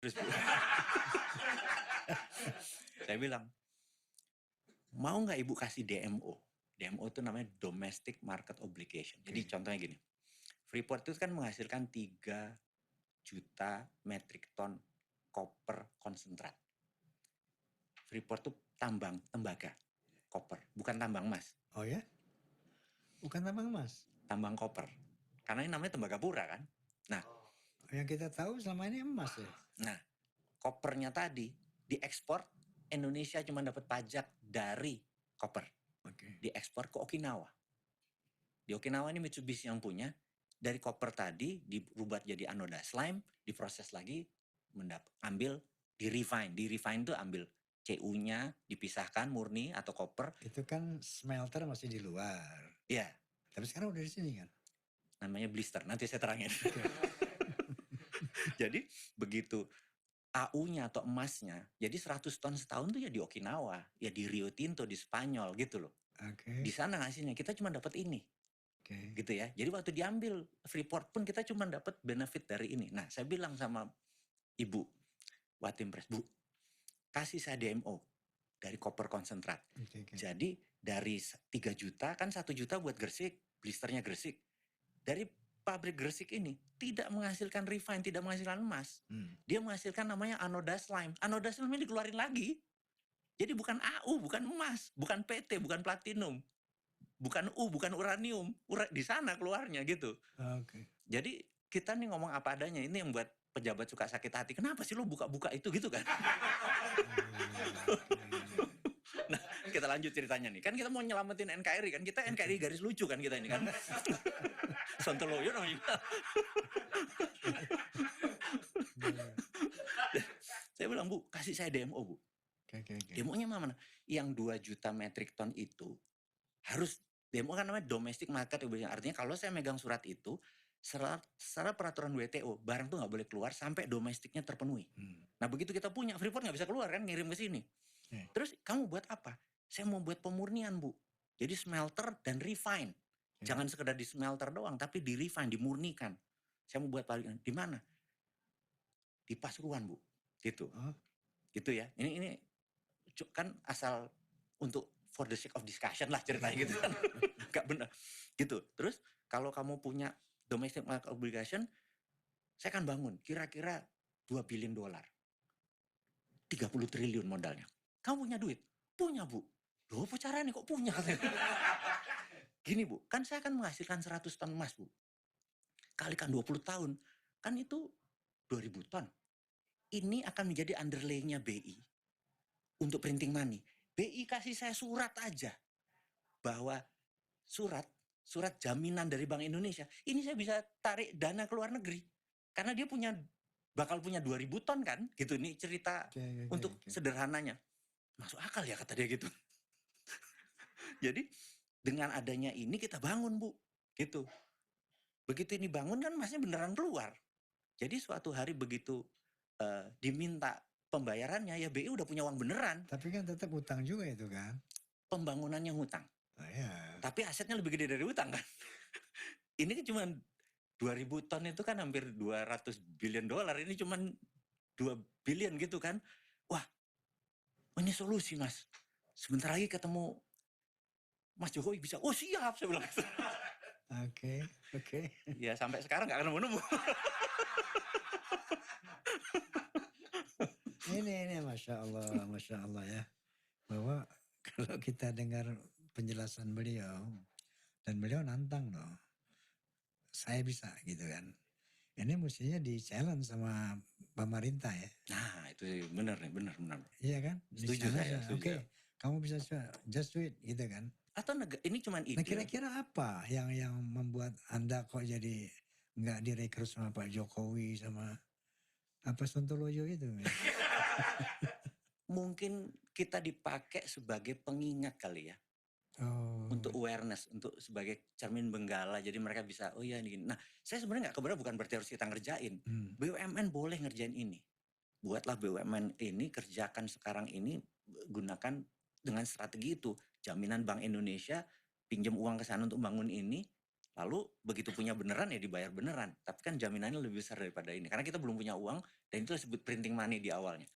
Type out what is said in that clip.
Terus saya bilang, mau nggak ibu kasih DMO? DMO itu namanya Domestic Market Obligation. Jadi contohnya gini, Freeport itu kan menghasilkan 3 juta metrik ton koper konsentrat. Freeport itu tambang tembaga, koper, bukan tambang emas. Oh ya? Bukan tambang emas? Tambang koper. Karena ini namanya Tembagapura kan. Nah, Yang kita tahu selama ini emas ya? Nah, kopernya tadi diekspor, Indonesia cuma dapat pajak dari koper. Diekspor ke Okinawa. Di Okinawa ini Mitsubishi yang punya. Dari koper tadi dirubah jadi anodized lime, diproses lagi, ambil, di-refine. Di-refine itu ambil CU-nya, dipisahkan murni atau koper. Itu kan smelter masih di luar. Iya. Tapi sekarang udah di sini kan? Namanya blister, nanti saya terangin. Jadi begitu AU-nya atau emasnya, jadi 100 ton setahun tuh ya di Okinawa, ya di Rio Tinto, di Spanyol gitu loh. Di sana hasilnya kita cuma dapat ini. Gitu ya. Jadi waktu diambil Freeport pun kita cuma dapat benefit dari ini. Nah, saya bilang sama Ibu Watimpres, Bu, kasih saya DMO dari koper konsentrat. Jadi dari 3 juta, kan 1 juta buat Gresik, blisternya Gresik. Dari pabrik Gresik ini tidak menghasilkan refine, tidak menghasilkan emas. Dia menghasilkan namanya anodized lime. Anodized lime ini dikeluarin lagi. Jadi bukan AU, bukan emas, bukan PT, bukan platinum, bukan bukan uranium. Di sana keluarnya gitu. Jadi kita nih ngomong apa adanya. Ini yang buat pejabat suka sakit hati. Kenapa sih lu buka-buka itu gitu kan? Nah, kita lanjut ceritanya nih. Kan kita mau nyelamatin NKRI kan. Kita NKRI garis lucu kan kita ini kan. Sontoloyo namanya. Saya bilang, Bu, kasih saya DMO, Bu. DMO-nya mana? Yang 2 juta metrik ton itu harus, DMO kan namanya domestic market obligation. Artinya kalau saya megang surat itu, secara peraturan WTO, barang tuh nggak boleh keluar sampai domestiknya terpenuhi. Nah begitu kita punya, Freeport nggak bisa keluar kan, ngirim ke sini. Terus kamu buat apa? Saya mau buat pemurnian, Bu. Jadi smelter dan refine. Jangan sekedar di smelter doang, tapi di refine, dimurnikan. Saya mau buat pabrikan. Di mana? Di Pasuruan, Bu. Gitu. Gitu ya. Ini kan asal untuk for the sake of discussion lah ceritanya gitu kan. Gak benar. Gitu. Terus kalau kamu punya domestic market obligation, saya akan bangun kira-kira 2 billion dolar. 30 triliun modalnya. Kamu punya duit? Punya, Bu. Loh, apa caranya kok punya? Gini, Bu, kan saya akan menghasilkan 100 ton emas, Bu. Kalikan 20 tahun, kan itu 2000 ton. Ini akan menjadi underlay-nya BI untuk printing money. BI kasih saya surat aja bahwa surat jaminan dari Bank Indonesia, ini saya bisa tarik dana ke luar negeri. Karena dia bakal punya 2000 ton kan, gitu. Ini cerita untuk sederhananya. Masuk akal ya kata dia gitu. Jadi dengan adanya ini kita bangun, Bu. Gitu. Begitu ini bangun kan emasnya beneran keluar. Jadi suatu hari begitu diminta pembayarannya, ya BI udah punya uang beneran. Tapi kan tetap utang juga itu kan? Pembangunannya hutang. Tapi asetnya lebih gede dari utang kan. Ini kan cuma 2000 ton itu kan hampir 200 billion dolar. Ini cuma 2 billion gitu kan. Wah, ini solusi Mas. Sebentar lagi ketemu Mas Jokowi bisa. Oh siap, saya bilang. Oke. Ya sampai sekarang gak nemu-nemu. Ini Masya Allah ya. Bahwa kalau kita dengar penjelasan beliau, dan beliau nantang loh, saya bisa gitu kan. Ini mestinya di challenge sama pemerintah ya. Nah itu benar nih, benar. Iya kan? Setuju saya. Oke, kamu bisa just do it gitu kan. Atau ini cuma ide. Nah kira-kira apa yang membuat Anda kok jadi nggak direkrut sama Pak Jokowi sama apa Sontoloyo itu? Mungkin kita dipakai sebagai pengingat kali ya. Untuk awareness, untuk sebagai cermin benggala. Jadi mereka bisa, oh iya ini. Nah saya sebenarnya gak keberatan, bukan berarti harus kita ngerjain. BUMN boleh ngerjain ini. Buatlah BUMN ini, kerjakan sekarang ini, gunakan dengan strategi itu. Jaminan Bank Indonesia, pinjam uang ke sana untuk bangun ini, Lalu begitu punya beneran ya dibayar beneran. Tapi kan jaminannya lebih besar daripada ini. Karena kita belum punya uang dan itu disebut printing money di awalnya.